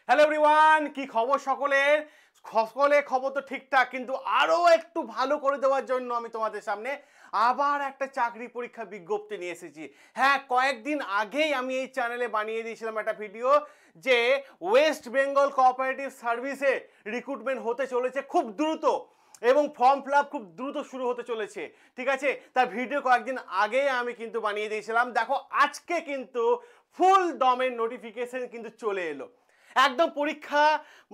Hello everyone, কি খবর সকলের? সকলে খবর তো ঠিকঠাক, কিন্তু আরও একটু ভালো করে দেওয়ার জন্য আমি তোমাদের সামনে আবার একটা চাকরি পরীক্ষা বিজ্ঞপ্তি নিয়ে এসেছি। হ্যাঁ, কয়েকদিন আগেই আমি এই চ্যানেলে বানিয়ে দিয়েছিলাম একটা ভিডিও যে ওয়েস্ট বেঙ্গল কোঅপারেটিভ সার্ভিসে রিক্রুটমেন্ট হতে চলেছে খুব দ্রুত এবং ফর্ম ফিল আপ খুব দ্রুত শুরু হতে চলেছে। ঠিক আছে, তার ভিডিও কয়েকদিন আগে আমি কিন্তু বানিয়ে দিয়েছিলাম। দেখো, আজকে কিন্তু ফুল দমের নোটিফিকেশন কিন্তু চলে এলো। একদম পরীক্ষা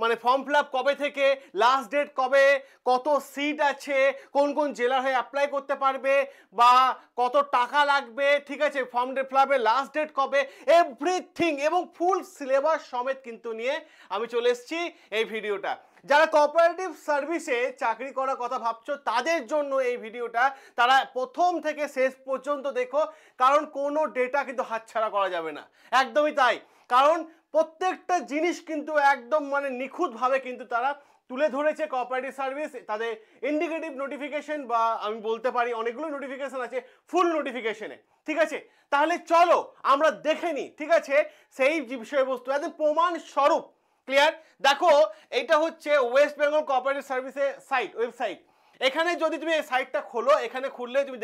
মানে ফর্ম ফিল আপ কবে থেকে, লাস্ট ডেট কবে, কত সিট আছে, কোন কোন জেলার হয়ে অ্যাপ্লাই করতে পারবে বা কত টাকা লাগবে, ঠিক আছে, ফর্ম ফিল আপের লাস্ট ডেট কবে, এভরিথিং এবং ফুল সিলেবাস সমেত কিন্তু নিয়ে আমি চলে এসেছি এই ভিডিওটা। যারা কোঅপারেটিভ সার্ভিসে চাকরি করার কথা ভাবছো তাদের জন্য এই ভিডিওটা, তারা প্রথম থেকে শেষ পর্যন্ত দেখো, কারণ কোনো ডেটা কিন্তু হাতছাড়া করা যাবে না। একদমই তাই, কারণ প্রত্যেকটা জিনিস কিন্তু একদম মানে নিখুঁতভাবে কিন্তু তারা তুলে ধরেছে। কোঅপারেটিভ সার্ভিস তাদের ইন্ডিকেটিভ নোটিফিকেশন বা আমি বলতে পারি অনেকগুলো নোটিফিকেশন আছে ফুল নোটিফিকেশনে। ঠিক আছে, তাহলে চলো আমরা দেখে নিই, ঠিক আছে, সেই বিষয়বস্তু একদম প্রমাণ স্বরূপ। ক্লিয়ার? দেখো, এইটা হচ্ছে ওয়েস্ট বেঙ্গল কোঅপারেটিভ সার্ভিসের ওয়েবসাইট। এখানে যদি তুমি এই সাইটটা খোলো, এখানে খুললে তুমি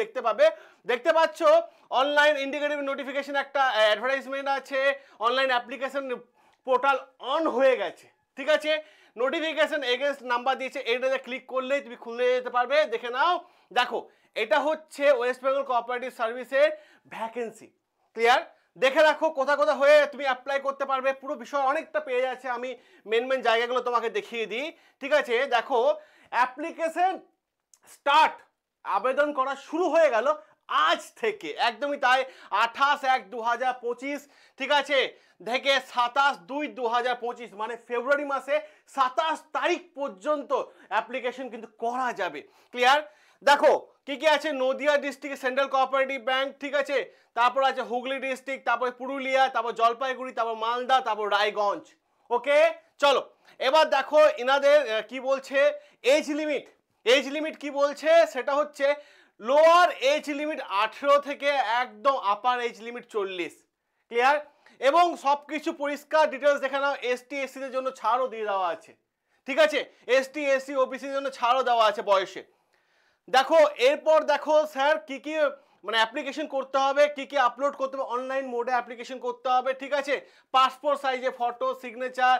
দেখতে পাচ্ছ অনলাইন ইন্ডিকেটিভ নোটিফিকেশন একটা অ্যাডভার্টাইজমেন্ট আছে, অনলাইন অ্যাপ্লিকেশন পোর্টাল অন হয়ে গেছে। ঠিক আছে, নোটিফিকেশন এগেনস্ট নাম্বার দিয়েছে, এইটাতে ক্লিক করলেই তুমি খুলে যেতে পারবে, দেখে নাও। দেখো, এটা হচ্ছে ওয়েস্ট বেঙ্গল কোঅপারেটিভ সার্ভিসের ভ্যাকেন্সি। ক্লিয়ার? দেখে রাখো কোথা কোথা হয়ে তুমি অ্যাপ্লাই করতে পারবে, পুরো বিষয় অনেকটা পেয়ে যাচ্ছে। আমি মেন জায়গাগুলো তোমাকে দেখিয়ে দিই। ঠিক আছে, দেখো, অ্যাপ্লিকেশন স্টার্ট, আবেদন করা শুরু হয়ে গেল আজ থেকে। একদমই তাই, 28/1/2025, ঠিক আছে, থেকে 27/2/2025 মানে ফেব্রুয়ারি মাসে 27 তারিখ পর্যন্ত অ্যাপ্লিকেশন কিন্তু করা যাবে। ক্লিয়ার? দেখো কি কি আছে, Nadia district central cooperative bank, ঠিক আছে, তারপর আছে হুগলি ডিস্ট্রিক্ট, তারপর পুরুলিয়া, তারপর জলপাইগুড়ি, তারপর মালদা, তারপর রায়গঞ্জ। ওকে, চলো এবার দেখো ইনাদের কি বলছে। এজ লিমিট কি বলছে, সেটা হচ্ছে লোয়ার এজ লিমিট 18 থেকে একদম আপার এজ লিমিট 40। ক্লিয়ার? এবং সব কিছু পরিষ্কার ডিটেলস দেখে নাও। এসটি এসসিদের জন্য ছাড়ও দিয়ে দেওয়া আছে। ঠিক আছে, এসটি এসসি ওবিসির জন্য ছাড়ও দেওয়া আছে বয়সে। দেখো এরপর দেখো স্যার কি কি মানে অ্যাপ্লিকেশন করতে হবে, কি কি আপলোড করতে হবে, অনলাইন মোডে অ্যাপ্লিকেশন করতে হবে। ঠিক আছে, পাসপোর্ট সাইজে ফটো, সিগনেচার,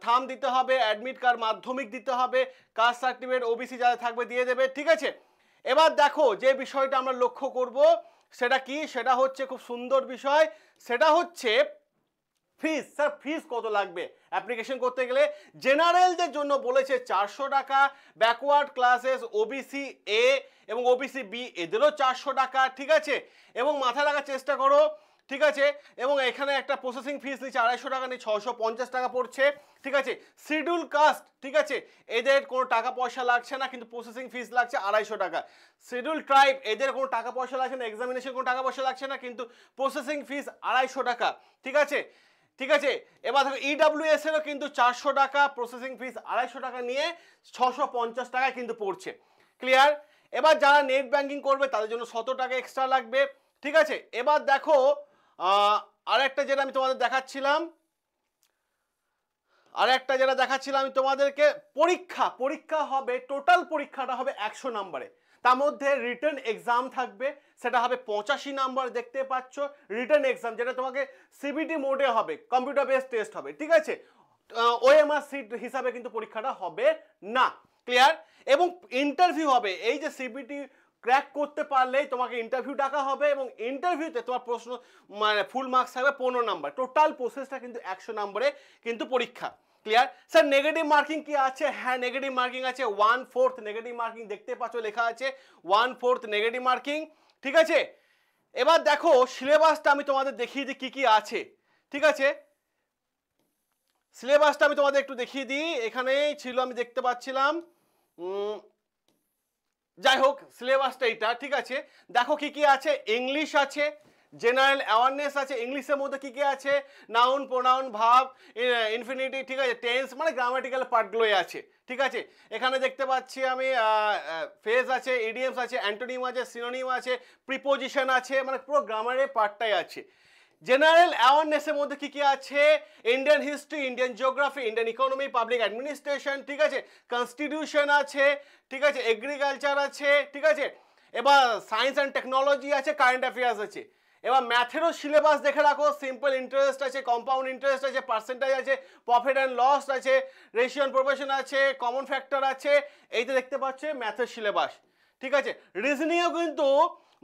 থাম দিতে হবে, অ্যাডমিট কার্ড মাধ্যমিক দিতে হবে, কাস্ট সার্টিফিকেট ওবিসি যারা থাকবে দিয়ে দেবে। ঠিক আছে, এবার দেখো যে বিষয়টা আমরা লক্ষ্য করব সেটা কি, সেটা হচ্ছে খুব সুন্দর বিষয়, সেটা হচ্ছে ফিস। স্যার ফিস কত লাগবে অ্যাপ্লিকেশন করতে গেলে? জেনারেলদের জন্য বলেছে 400 টাকা, ব্যাকওয়ার্ড ক্লাসেস ওবিসি এ এবং ওবিসি বি এদেরও 400 টাকা। ঠিক আছে, এবং মাথায় রাখার চেষ্টা করো। ঠিক আছে, এবং এখানে একটা প্রসেসিং ফিস নিচ্ছে 250 টাকা, নিয়ে 650 টাকা পড়ছে। ঠিক আছে, শিডিউল কাস্ট, ঠিক আছে, এদের কোনো টাকা পয়সা লাগছে না, কিন্তু প্রসেসিং ফিস লাগছে 250 টাকা। শিডিউল ট্রাইব, এদের কোনো টাকা পয়সা লাগছে না, এক্সামিনেশন কোনো টাকা পয়সা লাগছে না, কিন্তু প্রসেসিং ফিস 250 টাকা। ঠিক আছে, ঠিক আছে, এবার দেখো ইডাব্লিউএস এরও কিন্তু 400 টাকা, প্রসেসিং ফিস 250 টাকা, নিয়ে 650 টাকায় কিন্তু পড়ছে। ক্লিয়ার? এবার যারা নেট ব্যাংকিং করবে তাদের জন্য 100 টাকা এক্সট্রা লাগবে। ঠিক আছে, এবার দেখো আরেকটা যেটা আমি তোমাদের দেখাচ্ছিলাম, আমি তোমাদেরকে পরীক্ষা হবে, টোটাল পরীক্ষাটা হবে 100 নম্বরে। তার মধ্যে রিটেন এক্সাম থাকবে, সেটা হবে 85 নাম্বার। দেখতে পাচ্ছ রিটেন এক্সাম, যেটা তোমাকে সিবিটি মোডে হবে, কম্পিউটার বেসড টেস্ট হবে। ঠিক আছে, ওএমআর সিট হিসাবে কিন্তু পরীক্ষাটা হবে না। ক্লিয়ার? এবং ইন্টারভিউ হবে, এই যে সিবিটি ক্র্যাক করতে পারলেই তোমাকে ইন্টারভিউ ডাকা হবে, এবং ইন্টারভিউতে তোমার প্রশ্ন মানে ফুল মার্কস থাকবে 15 নাম্বার। টোটাল প্রসেসটা কিন্তু 100 নম্বরে কিন্তু পরীক্ষা। ক্লিয়ার? স্যার নেগেটিভ মার্কিং কি আছে? হ্যাঁ, নেগেটিভ মার্কিং আছে, 1/4 নেগেটিভ মার্কিং দেখতে পাচ্ছ লেখা আছে 1/4 নেগেটিভ মার্কিং। ঠিক আছে, এবার দেখো সিলেবাসটা আমি তোমাদের দেখিয়ে দিই কি কি আছে। ঠিক আছে, সিলেবাসটা আমি তোমাদের একটু দেখিয়ে দিই, এখানেই ছিল আমি দেখতে পাচ্ছিলাম। যাই হোক, সিলেবাসটা এটা। ঠিক আছে, দেখো কি কি আছে। ইংলিশ আছে, জেনারেল অ্যাওয়ারনেস আছে। ইংলিশের মধ্যে কি কি আছে? নাউন, প্রোনাউন, ভার্ব, ইনফিনিটিভ, ঠিক আছে, টেন্স মানে গ্রামাটিক্যাল পার্টগুলোই আছে। ঠিক আছে, এখানে দেখতে পাচ্ছি আমি ফ্রেজ আছে, ইডিয়মস আছে, অ্যান্টোনিম আছে, সিনোনিম আছে, প্রিপোজিশন আছে, মানে পুরো গ্রামারের পার্টটাই আছে। জেনারেল অ্যাওয়ারনেসের মধ্যে কি কি আছে? Indian history, Indian geography, Indian economy, public administration, ঠিক আছে, কনস্টিটিউশন আছে, ঠিক আছে, এগ্রিকালচার আছে, ঠিক আছে, এবার সায়েন্স অ্যান্ড টেকনোলজি আছে, কারেন্ট অ্যাফেয়ার্স আছে। এবার ম্যাথেরও সিলেবাস দেখে রাখো, সিম্পল ইন্টারেস্ট আছে, কম্পাউন্ড ইন্টারেস্ট আছে, পার্সেন্টেজ আছে, প্রফিট অ্যান্ড লস আছে, রেশিও অ্যান্ড প্রপোর্শন আছে, কমন ফ্যাক্টর আছে, এই যে দেখতে পাচ্ছ ম্যাথের সিলেবাস, ঠিক আছে। রিজনিংও কিন্তু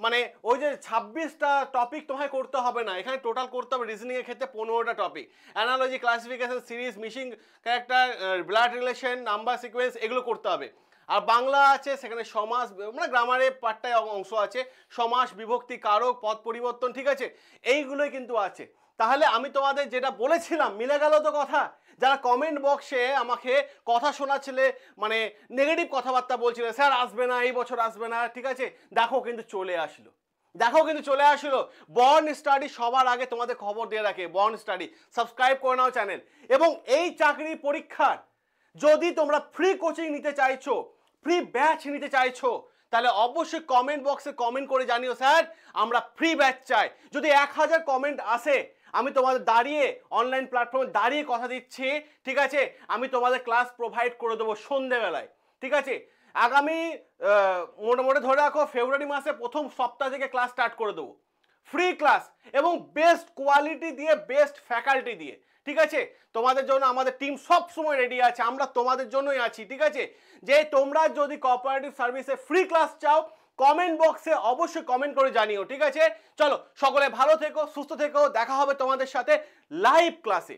মানে ওই যে 26টা টপিক তোমায় করতে হবে না, এখানে টোটাল করতে হবে রিজনিং এর ক্ষেত্রে 15টা topic. Analogy, classification, series, missing character, blood relation, number sequence, এগুলো করতে হবে। আর বাংলা আছে, সেখানে সমাস মানে গ্রামারের পার্টটায় অংশ আছে, সমাস, বিভক্তি, কারক, পদ পরিবর্তন, ঠিক আছে, এইগুলোই কিন্তু আছে। তাহলে আমি তোমাদের যেটা বলেছিলাম মিলে গেল তো কথা? যারা কমেন্ট বক্সে আমাকে কথা শোনাচ্ছিলে, মানে নেগেটিভ কথাবার্তা বলছিলে, স্যার আসবে না, এই বছর আসবে না, ঠিক আছে, দেখো কিন্তু চলে আসলো, দেখো কিন্তু চলে আসলো। বর্ন স্টাডি সবার আগে তোমাদের খবর দিয়ে রাখে, বর্ন স্টাডি সাবস্ক্রাইব করে নাও চ্যানেল। এবং এই চাকরি পরীক্ষার যদি তোমরা ফ্রি কোচিং নিতে চাইছো, ফ্রি ব্যাচ নিতে চাইছো, তাহলে অবশ্যই কমেন্ট বক্সে কমেন্ট করে জানিও, স্যার আমরা ফ্রি ব্যাচ চাই। যদি 1000 কমেন্ট আসে, আমি তোমাদের দাঁড়িয়ে অনলাইন প্ল্যাটফর্মে দাঁড়িয়ে কথা দিচ্ছি, ঠিক আছে, আমি তোমাদের ক্লাস প্রোভাইড করে দেবো সন্ধ্যেবেলায়, ঠিক আছে। আগামী মোটামুটি ধরে রাখো ফেব্রুয়ারি মাসে প্রথম সপ্তাহ থেকে ক্লাস স্টার্ট করে দেবো, ফ্রি ক্লাস এবং বেস্ট কোয়ালিটি দিয়ে, বেস্ট ফ্যাকাল্টি দিয়ে, ঠিক আছে। তোমাদের জন্য আমাদের টিম সব সময় রেডি আছে, আমরা তোমাদের জন্যই আছি, ঠিক আছে। যে তোমরা যদি কোঅপারেটিভ সার্ভিসে ফ্রি ক্লাস চাও, কমেন্ট বক্সে অবশ্যই কমেন্ট করে জানিও, ঠিক আছে। চলো সকলে ভালো থেকো, সুস্থ থেকো, দেখা হবে তোমাদের সাথে লাইভ ক্লাসে।